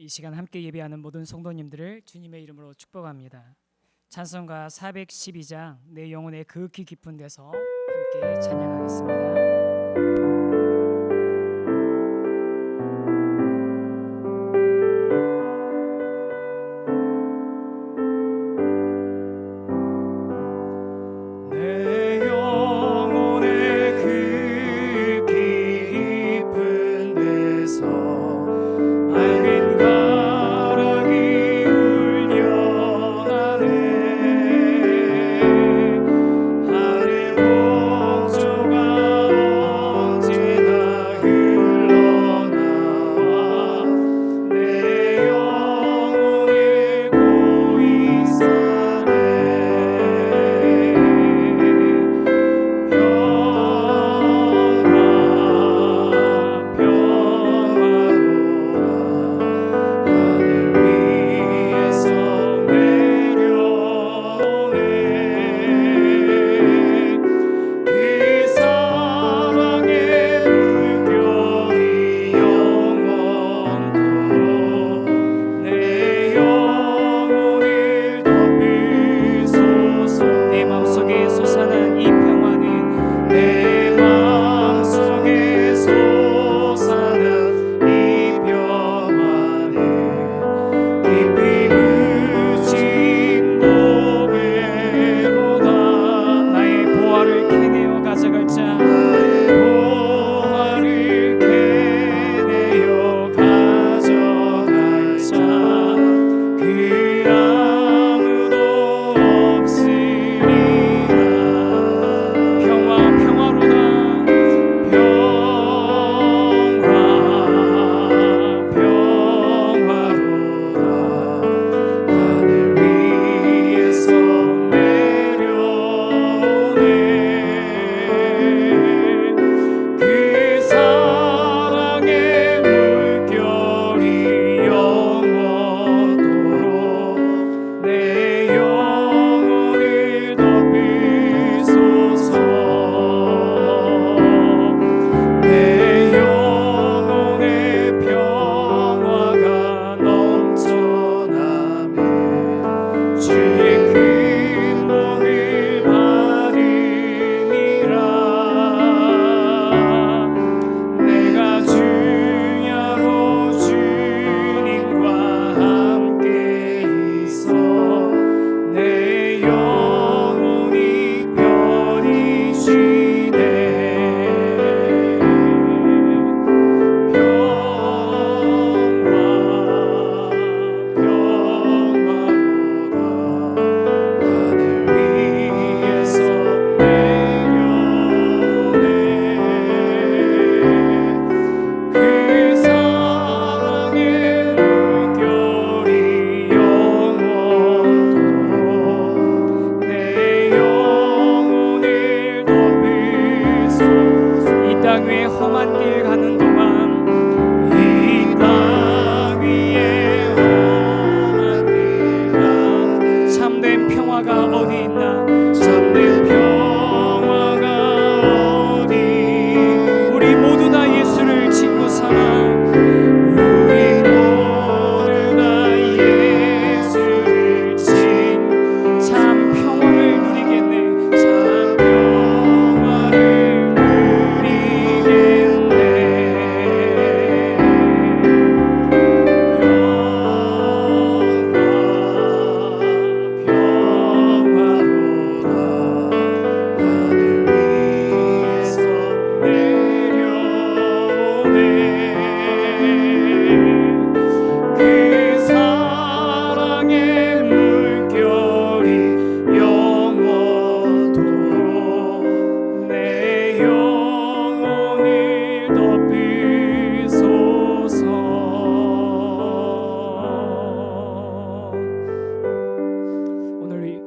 이 시간 함께 예배하는 모든 성도님들을 주님의 이름으로 축복합니다. 찬송가 412장 내 영혼의 극히 깊은 데서 함께 찬양하겠습니다.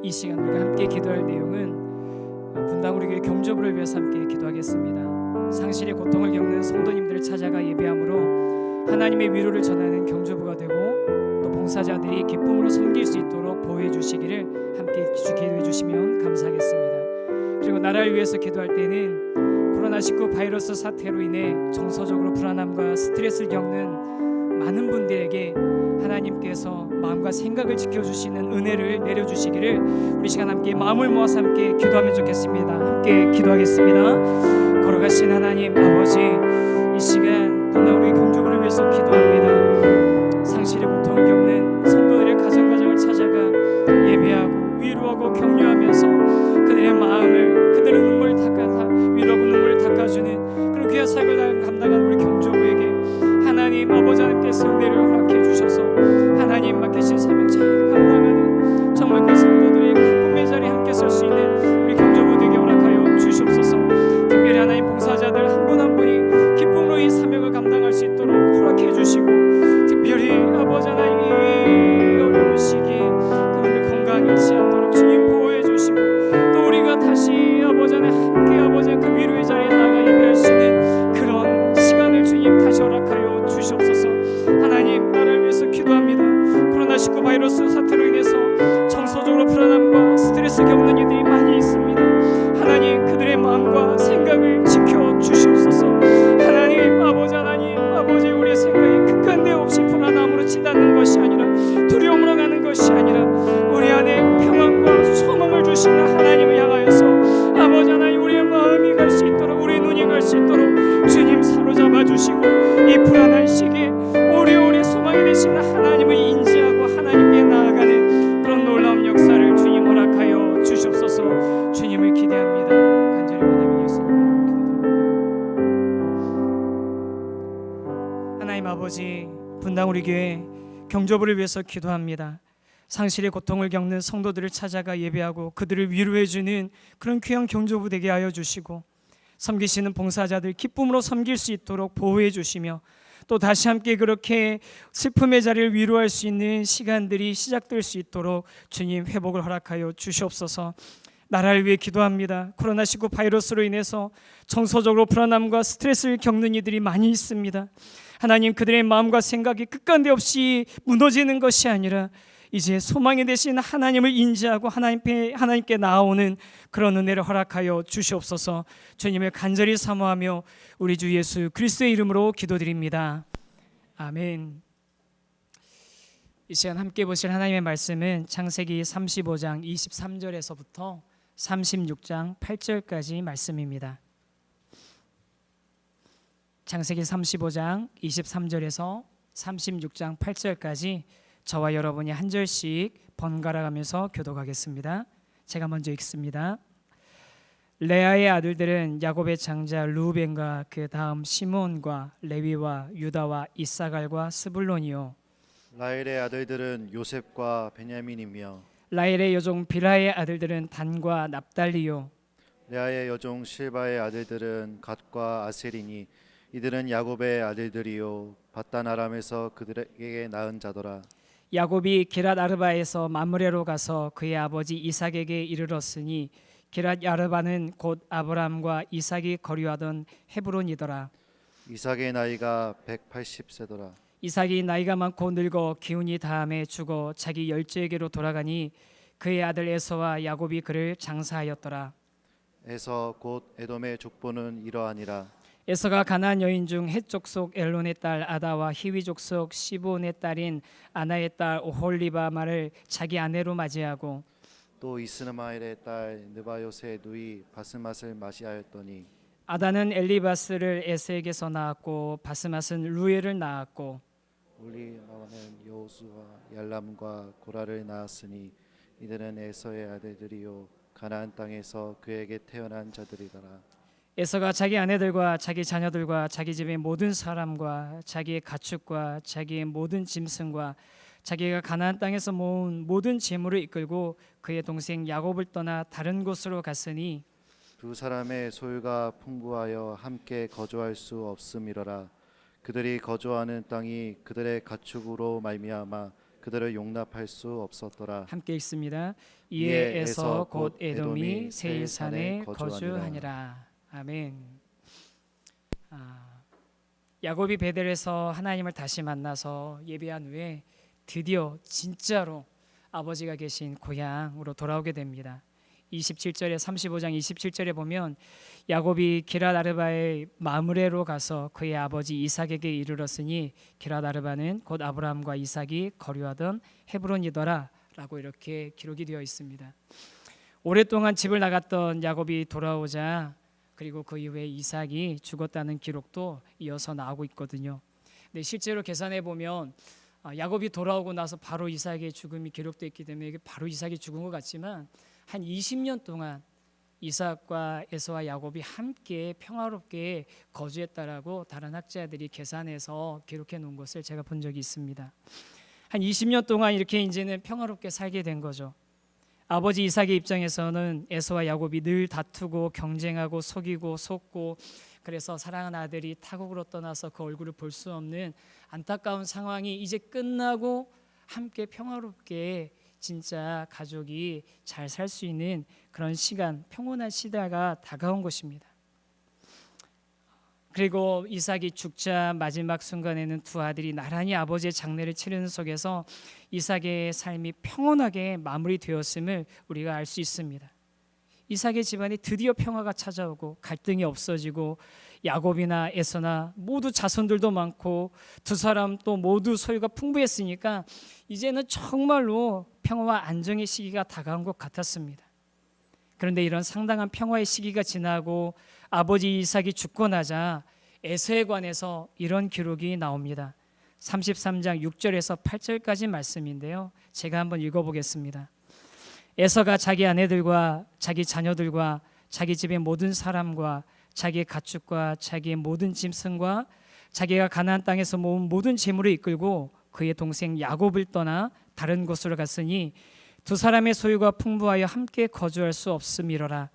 이 시간 우리가 함께 기도할 내용은 분당 우리 교회 경조부를 위해서 함께 기도하겠습니다. 상실의 고통을 겪는 성도님들을 찾아가 예배함으로 하나님의 위로를 전하는 경조부가 되고 또 봉사자들이 기쁨으로 섬길 수 있도록 보호해 주시기를 함께 기도해 주시면 감사하겠습니다. 그리고 나라를 위해서 기도할 때는 코로나19 바이러스 사태로 인해 정서적으로 불안함과 스트레스를 겪는 많은 분들에게 인해서 마음과 생각을 지켜주시는 은혜를 내려주시기를 우리 시간 함께 마음을 모아서 함께 기도하면 좋겠습니다. 함께 기도하겠습니다. 걸어가신 하나님 아버지, 이 시간 분당 우리 경주부를 위해서 기도합니다. 상실의 고통을 겪는 성도들의 가정을 찾아가 예배하고 위로하고 격려하면서 그들의 마음을, 그들의 눈물을 위로하고 눈물을 닦아주는 그런 귀한 삶을 감당한 우리 경주부에게 하나님 아버지 하나님께서 은혜를 허락해 주셔서 하나님 맡기신 사명 잘 감당하는 정말 그 성도들의 기쁨의 자리에 함께 설 수 있는 우리 경주부에게 허락하여 주시옵소서. 특별히 하나님 봉사자들 한 분 한 분이 기쁨으로 이 사명을 감당할 수 있도록 허락해 주시고, 특별히 아버지 하나님 이 어려운 시기에 그분들 건강 잃지 않도록 주님 보호해 주시고, 또 우리가 다시 아버지 하나님 함께 아버지 그 위로의 자리에 나가 예배할 수 있는 그런 시간을 주님 다시 허락하여 주시옵소서. 하나님, 나라를 위해서 기도합니다. 코로나19 바이러스 사태로 인해서 정서적으로 불안함과 스트레스 겪는 이들이 많이 있습니다. 하나님, 그들의 마음과 생각을 지켜 주시옵소서. 하나님 아버지, 하나님 아버지, 우리의 생각이 끝간데 없이 불안함으로 치닫는 것이 아니라, 두려움으로 가는 것이 아니라, 우리 안에 평안과 소망을 주시는 하나님을 향하여서 아버지 하나님, 우리의 마음이 갈 수 있도록, 우리의 눈이 갈 수 있도록 주님 사로잡아 주시고, 이 불안한 시기에 오래오래 소망이 되시는 하나님을 인지하고 하나님께 나아가는 그런 놀라운 역사를 주님 허락하여 주시옵소서. 주님을 기대합니다. 간절히 원하며 예수님 이름으로 기도드립니다. 하나님 아버지, 분당 우리 교회 경주부를 위해서 기도합니다. 상실의 고통을 겪는 성도들을 찾아가 예배하고 그들을 위로해주는 그런 귀한 경주부 되게 하여 주시고, 섬기시는 봉사자들 기쁨으로 섬길 수 있도록 보호해 주시며, 또 다시 함께 그렇게 슬픔의 자리를 위로할 수 있는 시간들이 시작될 수 있도록 주님 회복을 허락하여 주시옵소서. 나라를 위해 기도합니다. 코로나19 바이러스로 인해서 정서적으로 불안함과 스트레스를 겪는 이들이 많이 있습니다. 하나님, 그들의 마음과 생각이 끝간데 없이 무너지는 것이 아니라 이제 소망이 되신 하나님을 인지하고 하나님께 나아오는 그런 은혜를 허락하여 주시옵소서. 주님을 간절히 사모하며 우리 주 예수 그리스도의 이름으로 기도드립니다. 아멘. 이 시간 함께 보실 하나님의 말씀은 창세기 35장 23절에서부터 36장 8절까지 말씀입니다. 창세기 35장 23절에서 36장 8절까지 저와 여러분이 한 절씩 번갈아 가면서 교독하겠습니다. 제가 먼저 읽습니다. 레아의 아들들은 야곱의 장자 르우벤과 그 다음 시몬과 레위와 유다와 이사갈과 스불론이요, 라헬의 아들들은 요셉과 베냐민이며, 라헬의 여종 빌하의 아들들은 단과 납달리요, 레아의 여종 실바의 아들들은 갓과 아셀이니 이들은 야곱의 아들들이요 바단 아람에서 그들에게 낳은 자더라. 야곱이 기랏 아르바에서 마므레로 가서 그의 아버지 이삭에게 이르렀으니 기랏 아르바는 곧 아브람과 이삭이 거류하던 헤브론이더라. 이삭의 나이가 180세더라. 이삭이 나이가 많고 늙어 기운이 다함에 죽어 자기 열조에게로 돌아가니 그의 아들 에서와 야곱이 그를 장사하였더라. 에서 곧 에돔의 족보는 이러하니라. 에서가 가나안 여인 중 헷 족속 엘론의 딸 아다와 히위 족속 시본의 딸인 아나의 딸 오홀리바마를 자기 아내로 맞이하고, 또 이스마엘의 딸 느바요스의 누이 바스맛을 맞이하였더니, 아다는 엘리바스를 에스에게서 낳았고 바스맛은 루엘을 낳았고, 올리바마는 여호수와 얄람과 고라를 낳았으니 이들은 에서의 아들들이요 가나안 땅에서 그에게 태어난 자들이더라. 에서가 자기 아내들과 자기 자녀들과 자기 집의 모든 사람과 자기의 가축과 자기의 모든 짐승과 자기가 가나안 땅에서 모은 모든 재물을 이끌고 그의 동생 야곱을 떠나 다른 곳으로 갔으니 두 사람의 소유가 풍부하여 함께 거주할 수 없음이로라. 그들이 거주하는 땅이 그들의 가축으로 말미암아 그들을 용납할 수 없었더라. 함께 읽습니다. 이에 에서 곧 에돔이 세일산에 거주하니라. 아멘. 야곱이 베델에서 하나님을 다시 만나서 예배한 후에 드디어 진짜로 아버지가 계신 고향으로 돌아오게 됩니다. 27절에 35장 27절에 보면 야곱이 기럇-아르바의 마므레로 가서 그의 아버지 이삭에게 이르렀으니 기럇-아르바는 곧 아브라함과 이삭이 거류하던 헤브론이더라 라고 이렇게 기록이 되어 있습니다. 오랫동안 집을 나갔던 야곱이 돌아오자 그리고 그 이후에 이삭이 죽었다는 기록도 이어서 나오고 있거든요. 근데 실제로 계산해 보면 야곱이 돌아오고 나서 바로 이삭의 죽음이 기록되어 있기 때문에 이게 바로 이삭이 죽은 것 같지만 한 20년 동안 이삭과 에서와 야곱이 함께 평화롭게 거주했다라고 다른 학자들이 계산해서 기록해 놓은 것을 제가 본 적이 있습니다. 한 20년 동안 이렇게 이제는 평화롭게 살게 된 거죠. 아버지 이삭의 입장에서는 에서와 야곱이 늘 다투고 경쟁하고 속이고 속고 그래서 사랑하는 아들이 타국으로 떠나서 그 얼굴을 볼 수 없는 안타까운 상황이 이제 끝나고 함께 평화롭게 진짜 가족이 잘 살 수 있는 그런 시간, 평온한 시대가 다가온 것입니다. 그리고 이삭이 죽자 마지막 순간에는 두 아들이 나란히 아버지의 장례를 치르는 속에서 이삭의 삶이 평온하게 마무리되었음을 우리가 알 수 있습니다. 이삭의 집안에 드디어 평화가 찾아오고 갈등이 없어지고 야곱이나 에서나 모두 자손들도 많고 두 사람 또 모두 소유가 풍부했으니까 이제는 정말로 평화와 안정의 시기가 다가온 것 같았습니다. 그런데 이런 상당한 평화의 시기가 지나고 아버지 이삭이 죽고 나자 에서에 관해서 이런 기록이 나옵니다. 33장 6절에서 8절까지 말씀인데요. 제가 한번 읽어보겠습니다. 에서가 자기 아내들과 자기 자녀들과 자기 집의 모든 사람과 자기의 가축과 자기의 모든 짐승과 자기가 가나안 땅에서 모은 모든 재물을 이끌고 그의 동생 야곱을 떠나 다른 곳으로 갔으니 두 사람의 소유가 풍부하여 함께 거주할 수 없음이로라.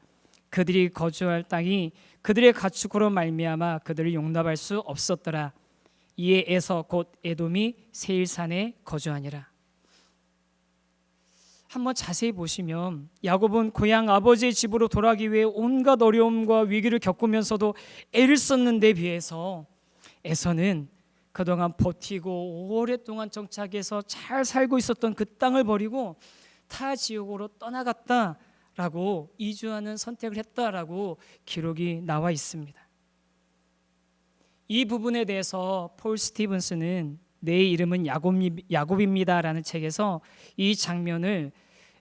그들이 거주할 땅이 그들의 가축으로 말미암아 그들을 용납할 수 없었더라. 이에 에서 곧 에돔이 세일산에 거주하니라. 한번 자세히 보시면 야곱은 고향 아버지의 집으로 돌아가기 위해 온갖 어려움과 위기를 겪으면서도 애를 썼는데 비해서 에서는 그동안 버티고 오랫동안 정착해서 잘 살고 있었던 그 땅을 버리고 타 지역으로 떠나갔다라고 이주하는 선택을 했다라고 기록이 나와 있습니다. 이 부분에 대해서 폴 스티븐스는 내 이름은 야곱입니다라는 책에서 이 장면의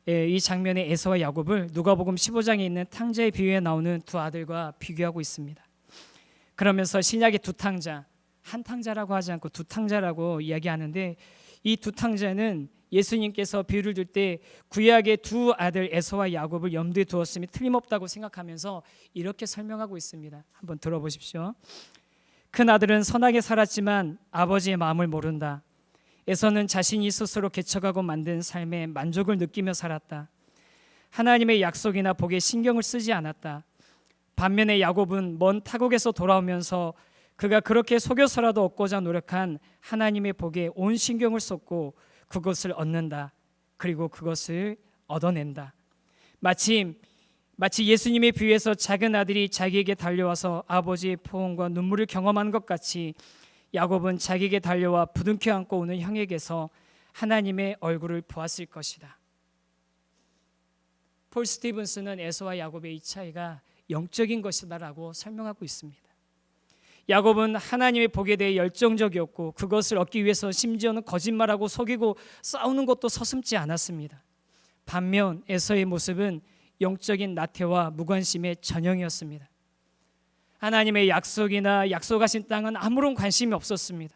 에서와 야곱을 누가복음 15장에 있는 탕자의 비유에 나오는 두 아들과 비교하고 있습니다. 그러면서 신약의 두 탕자, 한 탕자라고 하지 않고 두 탕자라고 이야기하는데 이 두 탕자는 예수님께서 비유를 들 때 구약의 두 아들 에서와 야곱을 염두에 두었음이 틀림없다고 생각하면서 이렇게 설명하고 있습니다. 한번 들어보십시오. 큰 아들은 선하게 살았지만 아버지의 마음을 모른다. 에서는 자신이 스스로 개척하고 만든 삶에 만족을 느끼며 살았다. 하나님의 약속이나 복에 신경을 쓰지 않았다. 반면에 야곱은 먼 타국에서 돌아오면서 그가 그렇게 속여서라도 얻고자 노력한 하나님의 복에 온 신경을 쏟고 그것을 얻는다. 그리고 그것을 얻어낸다. 마치 예수님의 비유에서 작은 아들이 자기에게 달려와서 아버지의 포옹과 눈물을 경험한 것 같이 야곱은 자기에게 달려와 부둥켜 안고 오는 형에게서 하나님의 얼굴을 보았을 것이다. 폴 스티븐스는 에서와 야곱의 이 차이가 영적인 것이다라고 설명하고 있습니다. 야곱은 하나님의 복에 대해 열정적이었고 그것을 얻기 위해서 심지어는 거짓말하고 속이고 싸우는 것도 서슴지 않았습니다. 반면 에서의 모습은 영적인 나태와 무관심의 전형이었습니다. 하나님의 약속이나 약속하신 땅은 아무런 관심이 없었습니다.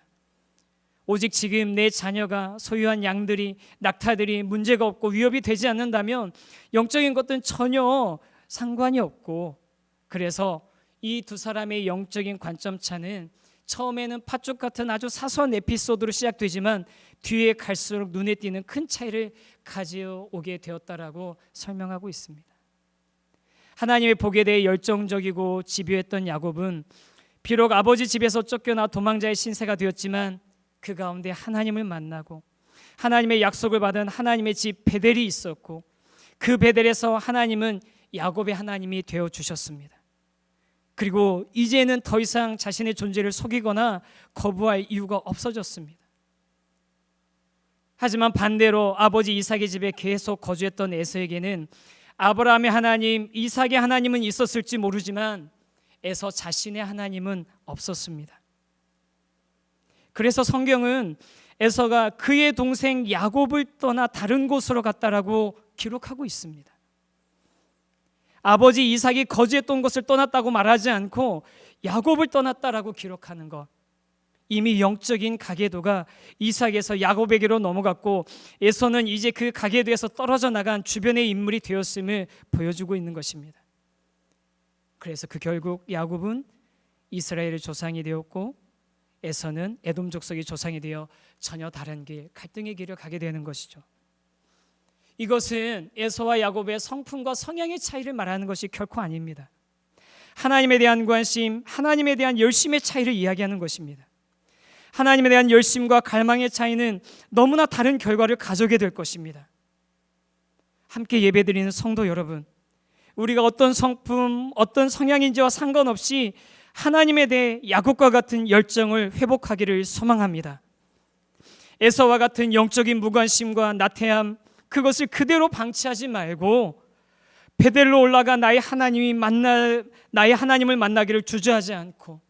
오직 지금 내 자녀가 소유한 양들이 낙타들이 문제가 없고 위협이 되지 않는다면 영적인 것들은 전혀 상관이 없고 그래서 이 두 사람의 영적인 관점 차는 처음에는 팥죽 같은 아주 사소한 에피소드로 시작되지만 뒤에 갈수록 눈에 띄는 큰 차이를 가져오게 되었다라고 설명하고 있습니다. 하나님의 복에 대해 열정적이고 집요했던 야곱은 비록 아버지 집에서 쫓겨나 도망자의 신세가 되었지만 그 가운데 하나님을 만나고 하나님의 약속을 받은 하나님의 집 베델이 있었고 그 베델에서 하나님은 야곱의 하나님이 되어주셨습니다. 그리고 이제는 더 이상 자신의 존재를 속이거나 거부할 이유가 없어졌습니다. 하지만 반대로 아버지 이삭의 집에 계속 거주했던 에서에게는 아브라함의 하나님, 이삭의 하나님은 있었을지 모르지만 에서 자신의 하나님은 없었습니다. 그래서 성경은 에서가 그의 동생 야곱을 떠나 다른 곳으로 갔다라고 기록하고 있습니다. 아버지 이삭이 거주했던 곳을 떠났다고 말하지 않고 야곱을 떠났다라고 기록하는 것, 이미 영적인 가계도가 이삭에서 야곱에게로 넘어갔고 에서는 이제 그 가계도에서 떨어져 나간 주변의 인물이 되었음을 보여주고 있는 것입니다. 그래서 그 결국 야곱은 이스라엘의 조상이 되었고 에서는 에돔 족속의 조상이 되어 전혀 다른 길, 갈등의 길을 가게 되는 것이죠. 이것은 에서와 야곱의 성품과 성향의 차이를 말하는 것이 결코 아닙니다. 하나님에 대한 관심, 하나님에 대한 열심의 차이를 이야기하는 것입니다. 하나님에 대한 열심과 갈망의 차이는 너무나 다른 결과를 가져오게 될 것입니다. 함께 예배드리는 성도 여러분, 우리가 어떤 성품, 어떤 성향인지와 상관없이 하나님에 대해 야곱과 같은 열정을 회복하기를 소망합니다. 에서와 같은 영적인 무관심과 나태함, 그것을 그대로 방치하지 말고 베델로 올라가 나의 하나님을 만나기를 주저하지 않고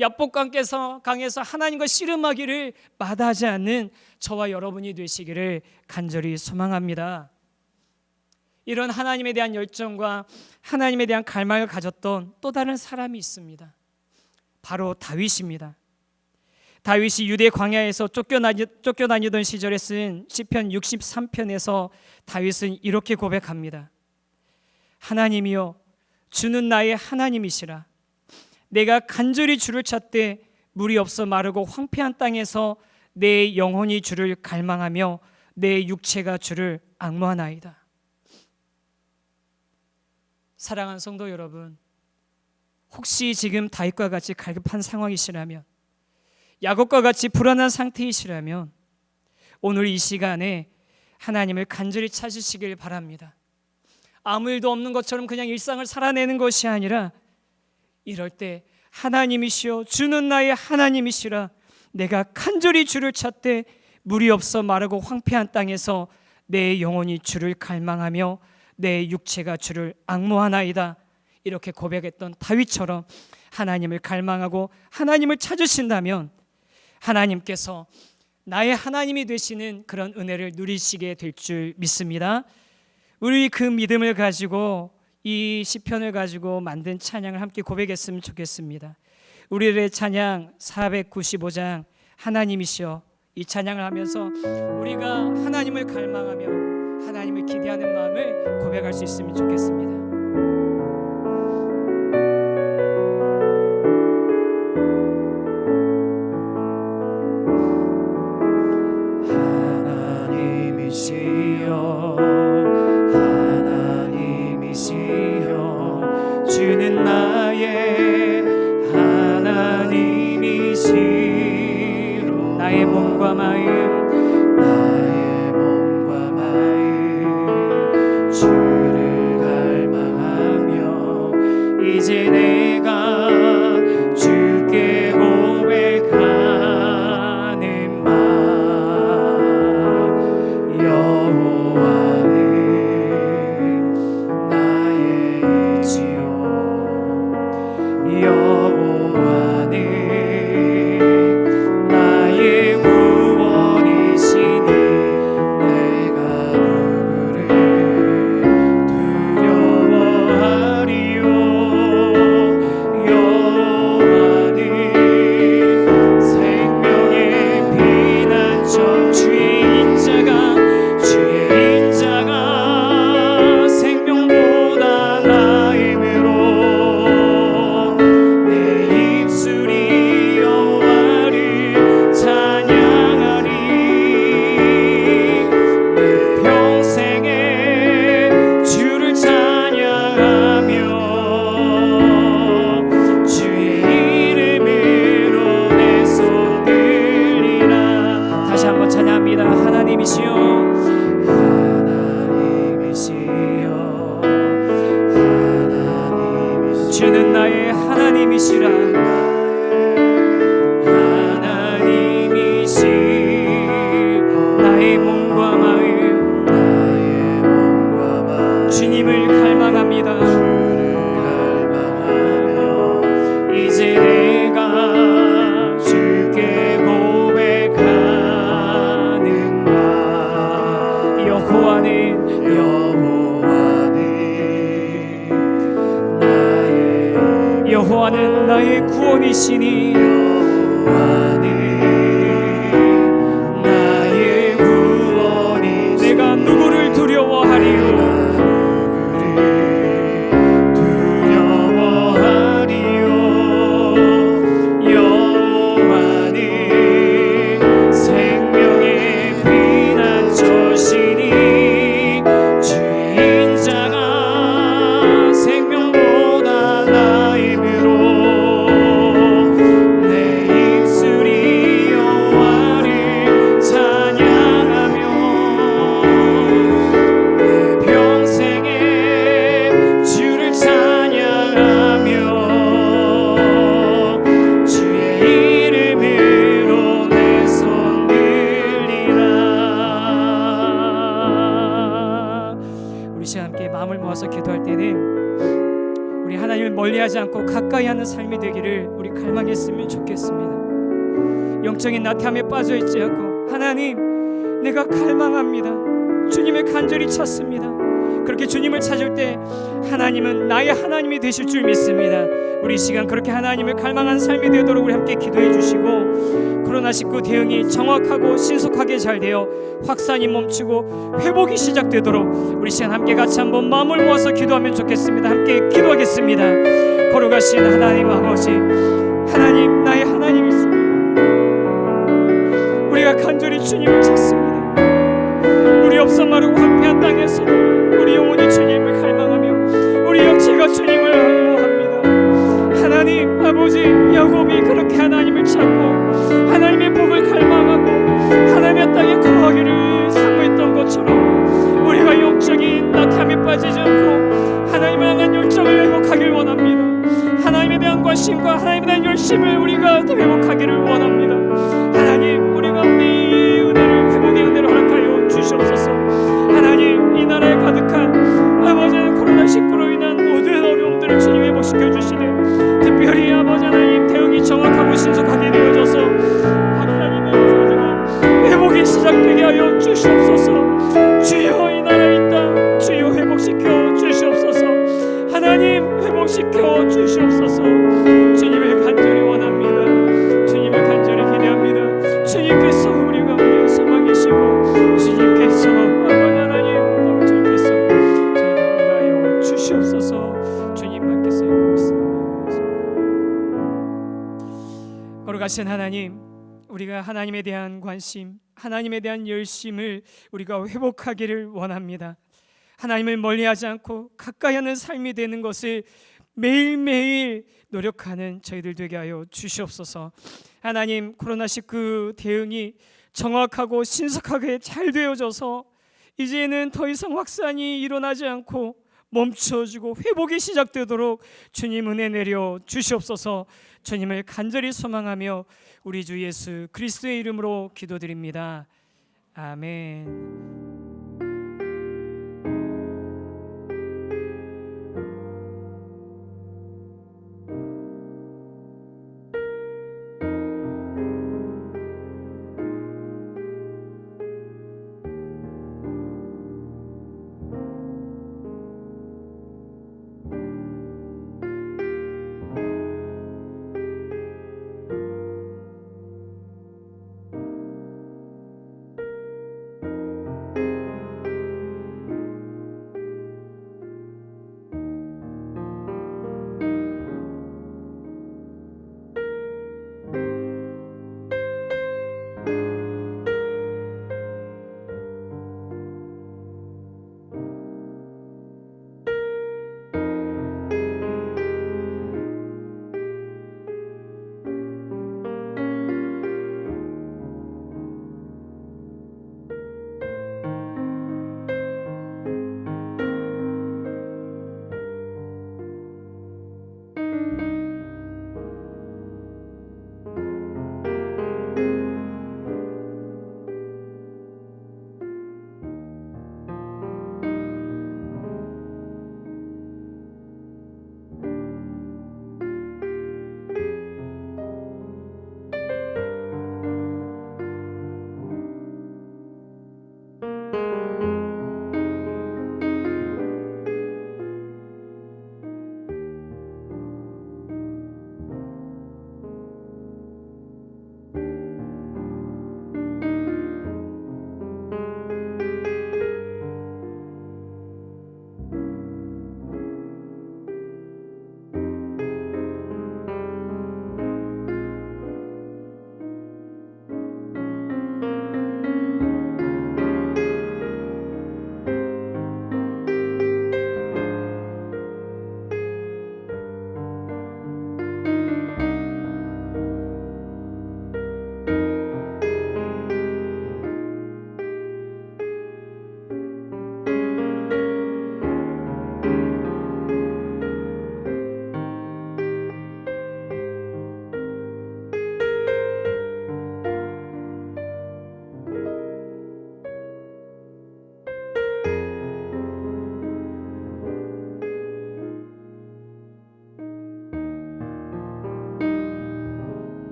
야복강에서 하나님과 씨름하기를 마다하지 않는 저와 여러분이 되시기를 간절히 소망합니다. 이런 하나님에 대한 열정과 하나님에 대한 갈망을 가졌던 또 다른 사람이 있습니다. 바로 다윗입니다. 다윗이 유대 광야에서 쫓겨다니던 시절에 쓴 시편 63편에서 다윗은 이렇게 고백합니다. 하나님이여, 주는 나의 하나님이시라. 내가 간절히 주를 찾되 물이 없어 마르고 황폐한 땅에서 내 영혼이 주를 갈망하며 내 육체가 주를 앙모하나이다. 사랑하는 성도 여러분, 혹시 지금 다윗과 같이 갈급한 상황이시라면, 야곱과 같이 불안한 상태이시라면 오늘 이 시간에 하나님을 간절히 찾으시길 바랍니다. 아무 일도 없는 것처럼 그냥 일상을 살아내는 것이 아니라 이럴 때 하나님이시여, 주는 나의 하나님이시라. 내가 간절히 주를 찾되 물이 없어 마르고 황폐한 땅에서 내 영혼이 주를 갈망하며 내 육체가 주를 앙모하나이다. 이렇게 고백했던 다윗처럼 하나님을 갈망하고 하나님을 찾으신다면 하나님께서 나의 하나님이 되시는 그런 은혜를 누리시게 될 줄 믿습니다. 우리 그 믿음을 가지고 이 시편을 가지고 만든 찬양을 함께 고백했으면 좋겠습니다. 우리의 찬양 495장 하나님이시여, 이 찬양을 하면서 우리가 하나님을 갈망하며 하나님을 기대하는 마음을 고백할 수 있으면 좋겠습니다. 하나님이시여, 주는 나의 하나님이시로 나의 몸과 마음 주를 갈망하며 이제 내가 주께 고백하는 마 여호와는 나의 이치요 여호와는 나의 구원이시니 내가 누구를 두려워하리요 여호와는 생명의 피난처 주의 인자가 생명보다 나음으로 내 입술이 여호와를 찬양하리 내 평생에 주를 찬양하며 주의 이름으로 내 손 들리라. 다시 한번 찬양합니다. 하나님이시여, 주는 나의 하나님이시라. 하나님이시 나의 몸과 마음 주님을 나의 구원이시니 나의 구원이시니 내가 누구를 두려워하리요 멀리하지 않고 가까이 하는 삶이 되기를 우리 갈망했으면 좋겠습니다. 영적인 나태함에 빠져있지 않고 하나님 내가 갈망합니다. 주님을 간절히 찾습니다. 그렇게 주님을 찾을 때 하나님은 나의 하나님이 되실 줄 믿습니다. 우리 이 시간 그렇게 하나님을 갈망하는 삶이 되도록 우리 함께 기도해 주시고 코로나19 대응이 정확하고 신속하게 잘 되어 확산이 멈추고 회복이 시작되도록 우리 시간 함께 같이 한번 마음을 모아서 기도하면 좋겠습니다. 함께 기도하겠습니다. 걸어가신 하나님 아버지, 하나님 나의 하나님이십니다. 우리가 간절히 주님을 찾습니다. 우리 없어 마르고 황폐한 땅에서도 우리 영혼이 주님을 갈망하며 우리 영체가 주님을 항모합니다. 하나님 아버지, 야곱이 그렇게 하나님을 찾고 하나님의 복을 갈망하고 하나님의 땅에 거하기를 사모했던 것처럼 우리가 영적인 나태함에 빠지지 않고 하나님을 향한 열정을 회복하길 원합니다. 하나님에 대한 관심과 하나님에 대한 열심을 우리가 회복하기를 원합니다. 하나님 우리가 이 은혜를 회복의 은혜를 허락하여 주시옵소서. 하나님 이 나라에 가득한 아버지 코로나19로 인한 모든 어려움들을 주님 회복시켜 주시되 특별히 아버지 하나님 대응이 정확하고 신속하게 되어져서 확산이 멈춰지고 회복이 시작되게 하여 주시옵소서. 주여 이 나라의 땅 주여 회복시켜 주시옵소서. 하나님 회복시켜 주시옵소서. 주님을 간절히 원합니다. 주님을 간절히 기대합니다. 주님께서 우리 가운데 소망이시고 주님께서 하나님 주님께서 저희가 응하여 주시옵소서. 주님만께서 걸어가신 하나님, 우리가 하나님에 대한 관심, 하나님에 대한 열심을 우리가 회복하기를 원합니다. 하나님을 멀리하지 않고 가까이 하는 삶이 되는 것을 매일매일 노력하는 저희들 되게 하여 주시옵소서. 하나님 코로나19 대응이 정확하고 신속하게 잘 되어져서 이제는 더 이상 확산이 일어나지 않고 멈춰지고 회복이 시작되도록 주님 은혜 내려 주시옵소서. 주님을 간절히 소망하며 우리 주 예수 그리스도의 이름으로 기도드립니다. 아멘.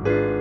아멘.